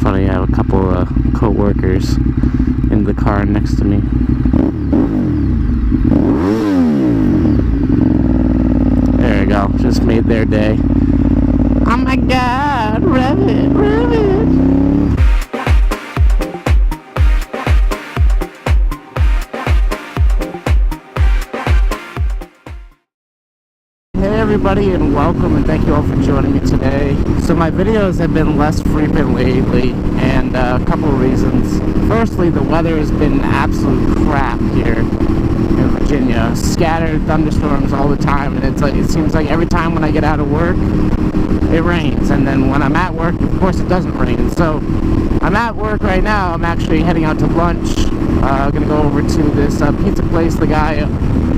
funny, I have a couple of co-workers in the car next to me. There we go, just made their day. Oh my god, rev it, rev it! Hey everybody, and welcome, and thank you all for joining me today. So my videos have been less frequent lately, and a couple of reasons. Firstly, the weather has been absolute crap here in Virginia. Scattered thunderstorms all the time, and it seems like every time when I get out of work, it rains, and then when I'm at work, of course it doesn't rain. So I'm at work right now. I'm actually heading out to lunch. Gonna go over to this pizza place. The guy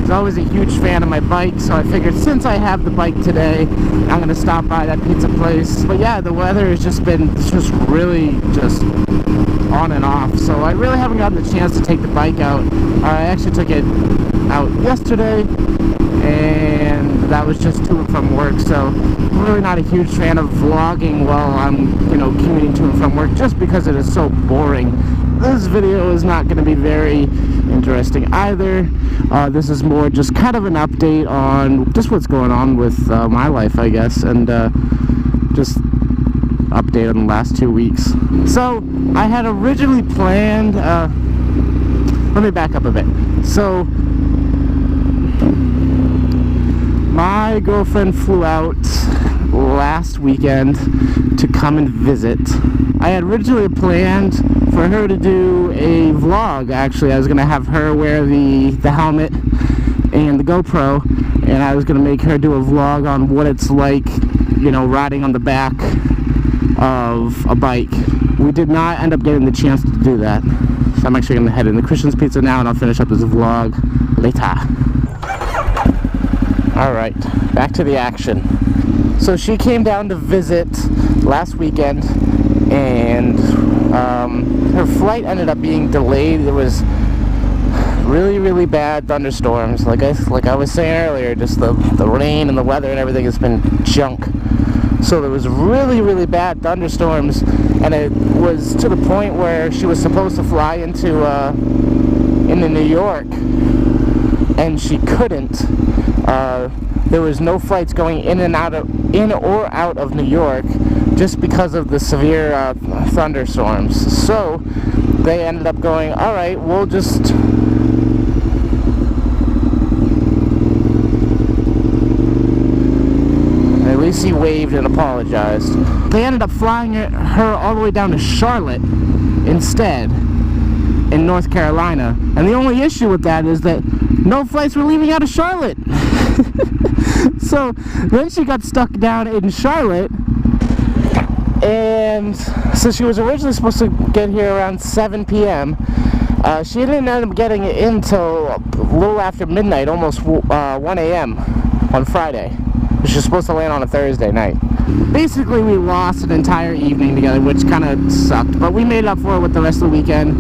is always a huge fan of my bike, so I figured since I have the bike today, I'm gonna stop by that pizza place. But yeah, the weather has just been really just on and off, so I really haven't gotten the chance to take the bike out. I actually took it out yesterday, and that was just to and from work, so I'm really not a huge fan of vlogging while I'm, commuting to and from work, just because it is so boring. This video is not going to be very interesting either. This is more just kind of an update on just what's going on with my life, I guess, and just update on the last 2 weeks. So I had originally planned, let me back up a bit. So my girlfriend flew out last weekend to come and visit. I had originally planned for her to do a vlog. Actually, I was going to have her wear the helmet and the GoPro, and I was going to make her do a vlog on what it's like, riding on the back of a bike. We did not end up getting the chance to do that, so I'm actually going to head in the Christian's Pizza now, and I'll finish up this vlog later. Alright, back to the action. So she came down to visit last weekend, and her flight ended up being delayed. There was really bad thunderstorms. Like I was saying earlier, just the rain and the weather and everything has been junk. So there was really bad thunderstorms, and it was to the point where she was supposed to fly into New York, and she couldn't. There was no flights going in or out of New York just because of the severe thunderstorms. So they ended up going, alright, we'll just at least he waved and apologized. They ended up flying her all the way down to Charlotte instead, in North Carolina. And the only issue with that is that no flights were leaving out of Charlotte. So then she got stuck down in Charlotte, and so she was originally supposed to get here around 7 p.m. She didn't end up getting it in until a little after midnight, almost 1 a.m. on Friday. She was supposed to land on a Thursday night. Basically, we lost an entire evening together, which kind of sucked, but we made up for it with the rest of the weekend.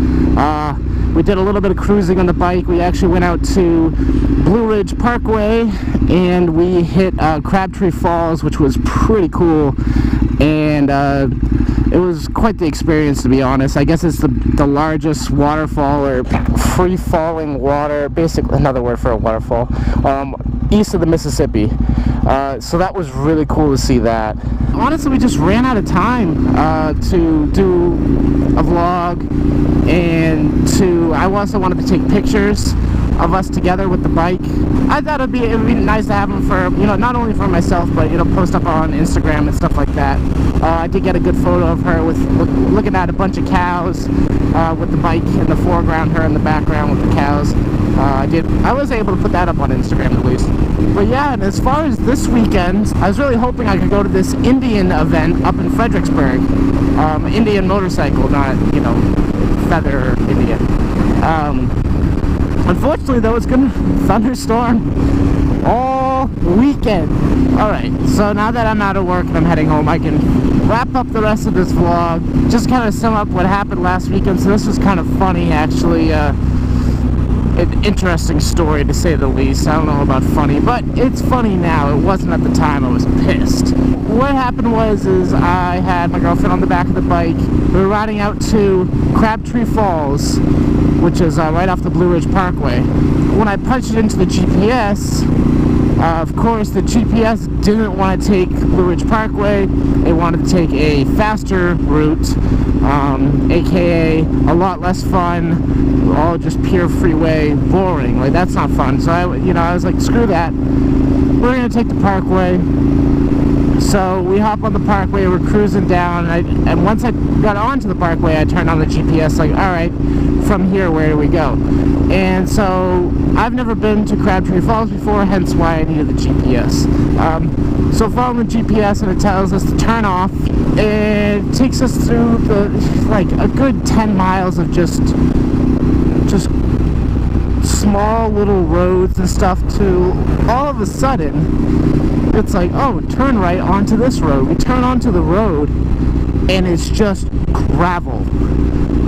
We did a little bit of cruising on the bike. We actually went out to Blue Ridge Parkway, and we hit Crabtree Falls, which was pretty cool, and it was quite the experience, to be honest. I guess it's the largest waterfall, or free-falling water, basically another word for a waterfall, east of the Mississippi. So that was really cool to see that. Honestly, we just ran out of time to do a vlog, and I also wanted to take pictures of us together with the bike. I thought it would be nice to have them for, not only for myself, but, post up on Instagram and stuff like that. I did get a good photo of her with looking at a bunch of cows with the bike in the foreground, her in the background with the cows. I was able to put that up on Instagram at least. But yeah, and as far as this weekend, I was really hoping I could go to this Indian event up in Fredericksburg. Indian motorcycle, not, feather Indian. Unfortunately, though, it's gonna thunderstorm all weekend. Alright, so now that I'm out of work and I'm heading home, I can wrap up the rest of this vlog. Just kind of sum up what happened last weekend. So this was kind of funny, actually. an interesting story, to say the least. I don't know about funny, but it's funny now. It wasn't at the time. I was pissed. What happened was I had my girlfriend on the back of the bike. We were riding out to Crabtree Falls, which is right off the Blue Ridge Parkway. When I punched it into the GPS, of course, the GPS didn't want to take Blue Ridge Parkway. They wanted to take a faster route, aka a lot less fun, all just pure freeway, boring. Like, that's not fun. So I was like, screw that. We're gonna take the Parkway. So we hop on the Parkway. We're cruising down, and once I got onto the Parkway, I turned on the GPS. Like, all right, from here, where do we go? And so I've never been to Crabtree Falls before, hence why I needed the GPS. So following the GPS, and it tells us to turn off. It takes us through like a good 10 miles of just small little roads and stuff, to all of a sudden it's like, oh, turn right onto this road. We turn onto the road and it's just gravel,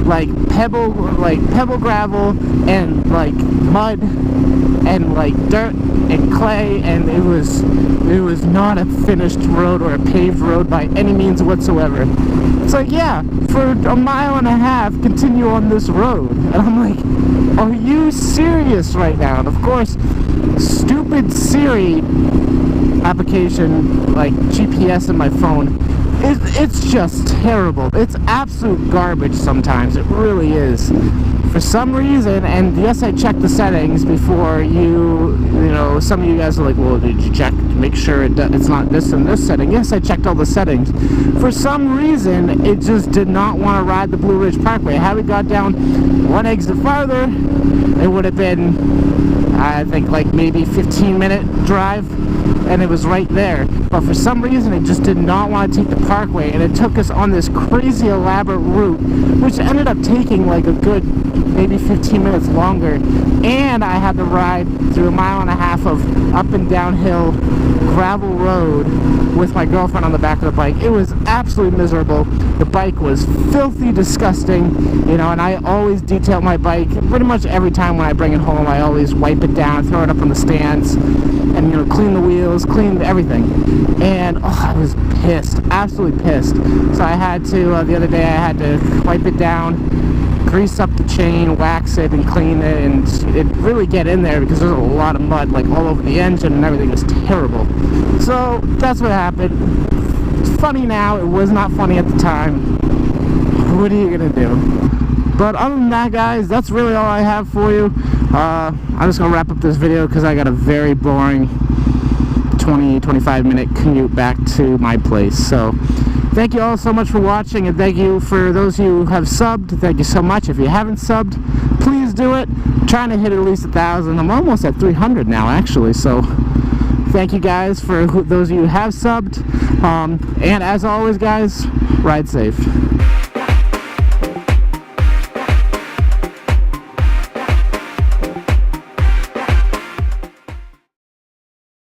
like pebble gravel, and like mud and like dirt and clay, and it was not a finished road or a paved road by any means whatsoever. It's like, yeah, for a mile and a half, continue on this road. And I'm like, are you serious right now? And of course, stupid Siri application, like GPS in my phone, it's just terrible. It's absolute garbage sometimes. It really is. For some reason, and yes, I checked the settings before some of you guys are like, well, did you check to make sure it's not this and this setting? Yes, I checked all the settings. For some reason, it just did not want to ride the Blue Ridge Parkway. Had we got down one exit farther, it would have been, I think, like maybe 15-minute drive, and it was right there. But for some reason, it just did not want to take the Parkway, and it took us on this crazy elaborate route, which ended up taking like a good maybe 15 minutes longer. And I had to ride through a mile and a half of up and downhill gravel road with my girlfriend on the back of the bike. It was absolutely miserable. The bike was filthy disgusting, and I always detail my bike. Pretty much every time when I bring it home, I always wipe it down, throw it up on the stands, and clean the wheels, clean everything. And I was pissed, absolutely pissed. So I had to, the other day, I had to wipe it down, grease up the chain, wax it, and clean it, and it really get in there because there's a lot of mud like all over the engine, and everything was terrible. So that's what happened. It's funny now. It was not funny at the time. What are you gonna do? But other than that, guys, that's really all I have for you. I'm just gonna wrap up this video because I got a very boring 20-25 minute commute back to my place. So thank you all so much for watching, and thank you for those of you who have subbed. Thank you so much. If you haven't subbed, please do it. I'm trying to hit at least 1,000. I'm almost at 300 now, actually. So thank you guys for those of you who have subbed. And as always, guys, ride safe.